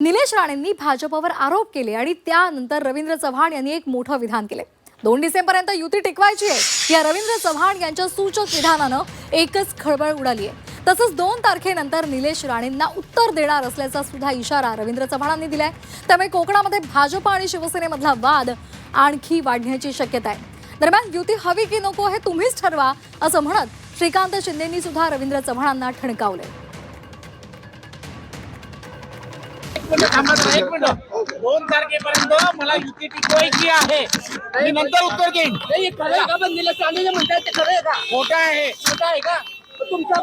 निलेश राणेंनी भाजपवर आरोप केले आणि त्यानंतर रवींद्र चव्हाण यांनी एक मोठं विधान केले। 2 डिसेंबरपर्यंत युती टिकवायची आहे या रवींद्र चव्हाण यांच्या सूचक विधानानं एकच खळबळ उडाली आहे। तसंच 2 तारखेनंतर निलेश राणेंना उत्तर देणार असल्याचा सुद्धा इशारा रवींद्र चव्हाणांनी दिलाय। त्यामुळे कोकणामध्ये भाजप आणि शिवसेनेमधला वाद आणखी वाढण्याची शक्यता आहे। दरम्यान युती हवी की नको हे तुम्हीच ठरवा असं म्हणत श्रीकांत शिंदेंनी सुद्धा रवींद्र चव्हाणांना ठणकावले। 2 तारखेपर्यंत मला युती टिकवायची आहे। मी नंतर उत्तर देईन। हे खरं आहे का? पण निलेश राणे म्हणतात ते खरं आहे का? खोटं आहे। खोटं आहे का? तुमचा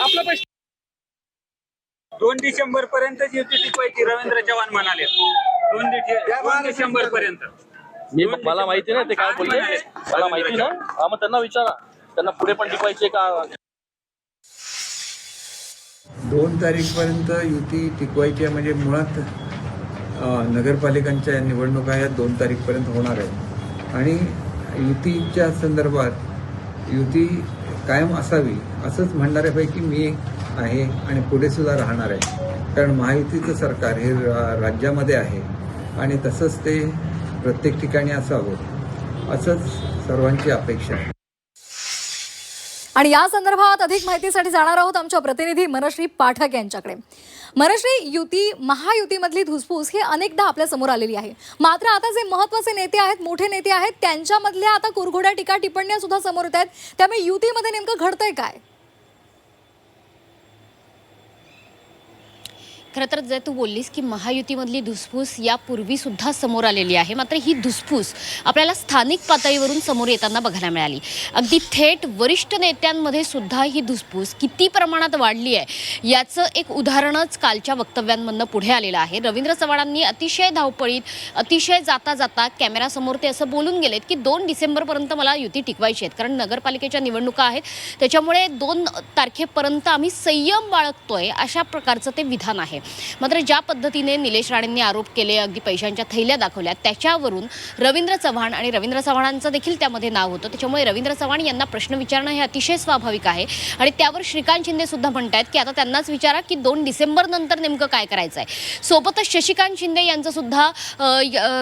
आपला प्रश्न 2 डिसेंबर पर्यंत युती टिकवायची रवींद्र चव्हाण म्हणाले। 2 डिसेंबर पर्यंत मला माहिती नाही ते काय बोलले, मला माहिती ना। मग त्यांना विचारा, त्यांना पुढे पण टिकवायचे का। 2 तारीखपर्यंत युती टिकवायची आहे म्हणजे मुळात नगरपालिकांच्या निवडणुका या 2 तारीखपर्यंत होणार आहेत आणि युतीच्या संदर्भात युती कायम असावी असंच म्हणणाऱ्यापैकी मी आहे आणि पुढे सुद्धा राहणार आहे। कारण महायुतीचं सरकार हे राज्यामध्ये आहे आणि तसंच ते प्रत्येक ठिकाणी असावं असंच सर्वांची अपेक्षा आहे। आणि या संदर्भात अधिक माहितीसाठी जाणार आहोत आमच्या प्रतिनिधी मनश्री पाठक यांच्याकडे। मनश्री, महायुतीमधली धुसफूस ही अनेकदा आपल्या समोर आलेली आहे। मात्र आता जे महत्त्वाचे नेते आहेत, मोठे नेते आहेत, त्यांच्यामधल्या आता कुरघोड्या टीका टिप्पण्या सुद्धा समोर येत आहेत। त्यामुळे युतीमध्ये नेमकं घडतंय काय? खरं तर जे तू बोललीस की महायुतीमधली धुसफूस यापूर्वी सुद्धा समोर आलेली आहे, मात्र ही धुसफूस आपल्याला स्थानिक पातळीवरून समोर येताना बघायला मिळाली। अगदी थेट वरिष्ठ नेत्यांमध्ये सुद्धा ही धुसफूस किती प्रमाणात वाढली आहे याचं एक उदाहरणच कालच्या वक्तव्यांमधनं पुढे आलेलं आहे। रवींद्र चव्हाणांनी अतिशय धावपळीत, अतिशय जाता जाता कॅमेरासमोर ते असं बोलून गेलेत की 2 डिसेंबरपर्यंत मला युती टिकवायची आहेत, कारण नगरपालिकेच्या निवडणुका आहेत, त्याच्यामुळे 2 तारखेपर्यंत आम्ही संयम बाळगतोय, अशा प्रकारचं ते विधान आहे। मात्र ज्या पद्धतीने निलेश राणेंनी आरोप केले, अगदी पैशांच्या थैल्या दाखवल्या, त्याच्यावरून रवींद्र चव्हाण आणि रवींद्र चव्हाणांचं देखील त्यामध्ये नाव होतं। त्याच्यामुळे रवींद्र चव्हाण यांना प्रश्न विचारणं हे अतिशय स्वाभाविक आहे आणि त्यावर श्रीकांत शिंदे सुद्धा म्हणतात की आता त्यांनाच विचारा की 2 डिसेंबर नंतर नेमकं काय करायचं आहे। सोबतच शशिकांत शिंदे यांचं सुद्धा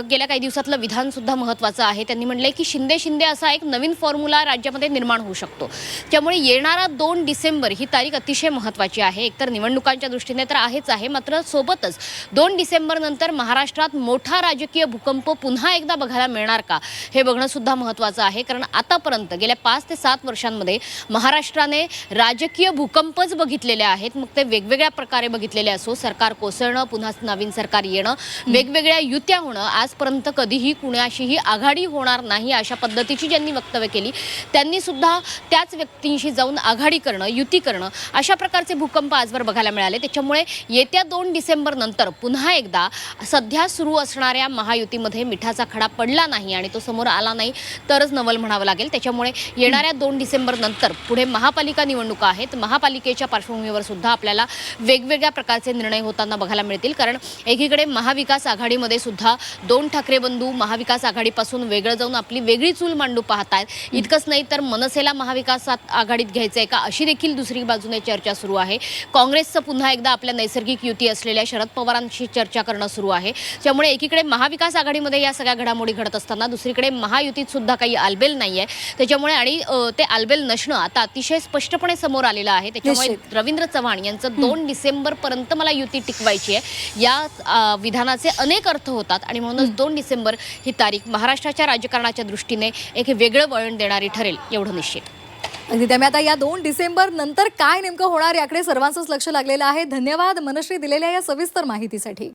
गेल्या काही दिवसातलं विधान सुद्धा महत्त्वाचं आहे। त्यांनी म्हटलंय की शिंदे असा एक नवीन फॉर्म्युला राज्यामध्ये निर्माण होऊ शकतो। त्यामुळे येणारा 2 डिसेंबर ही तारीख अतिशय महत्त्वाची आहे। एकतर निवडणुकांच्या दृष्टीने तर आहेच आहे, मात्र सोबतच 2 डिसेंबर नंतर महाराष्ट्रात मोठा राजकीय भूकंप पुन्हा एकदा बघायला मिळणार का हे बघणं सुद्धा महत्त्वाचं आहे। कारण आतापर्यंत गेल्या 5 ते 7 वर्षांमध्ये महाराष्ट्राने राजकीय भूकंपच बघितलेले आहेत। मग ते वेगवेगळ्या प्रकारे बघितलेले असो, सरकार कोसळणं, पुन्हा नवीन सरकार येणं, वेगवेगळ्या युत्या होणं, आजपर्यंत कधीही कुणाशीही आघाडी होणार नाही अशा पद्धतीची ज्यांनी वक्तव्य केली त्यांनी सुद्धा त्याच व्यक्तींशी जाऊन आघाडी करणं, युती करणं, अशा प्रकारचे भूकंप आजवर बघायला मिळाले। त्याच्यामुळे येत्या 2 डिसेंबर नंतर पुन्हा एकदा सध्या सुरू असणाऱ्या महायुतीमध्ये मिठाचा खडा पडला नाही आणि तो समोर आला नाही तरच नवल म्हणावं लागेल। त्याच्यामुळे येणाऱ्या 2 डिसेंबर नंतर पुढे महापालिका निवडणुका आहेत। महापालिकेच्या पार्श्वभूमीवर सुद्धा आपल्याला वेगवेगळ्या प्रकारचे निर्णय होताना बघायला मिळतील। कारण एकीकडे महाविकास आघाडीमध्ये सुद्धा 2 ठाकरे बंधू महाविकास आघाडीपासून वेगळं जाऊन आपली वेगळी चूल मांडू पाहतायत। इतकंच नाही तर मनसेला महाविकास आघाडीत घ्यायचंय का अशी देखील दुसरी बाजूने चर्चा सुरू आहे। काँग्रेसचं पुन्हा एकदा आपल्या नैसर्गिक युती असलेल्या शरद पवारांशी चर्चा करणं सुरू आहे। त्यामुळे एकीकडे महाविकास आघाडीमध्ये या सगळ्या घडामोडी घडत असताना दुसरीकडे महायुतीत सुद्धा काही आलबेल नाहीये। त्याच्यामुळे आणि ते आलबेल नसणं आता अतिशय स्पष्टपणे समोर आलेलं आहे। त्याच्यामुळे रवींद्र चव्हाण यांचं 2 डिसेंबर पर्यंत मला युती टिकवायची आहे या विधानाचे अनेक अर्थ होतात आणि म्हणूनच 2 डिसेंबर ही तारीख महाराष्ट्राच्या राजकारणाच्या दृष्टीने एक वेगळं वळण देणारी ठरेल एवढं निश्चित। अगदी त्यामुळे आता या 2 डिसेंबर नंतर काय नेमकं होणार याकडे सर्वांचंच लक्ष लागलेलं आहे। धन्यवाद मनश्री दिलेल्या या सविस्तर माहितीसाठी।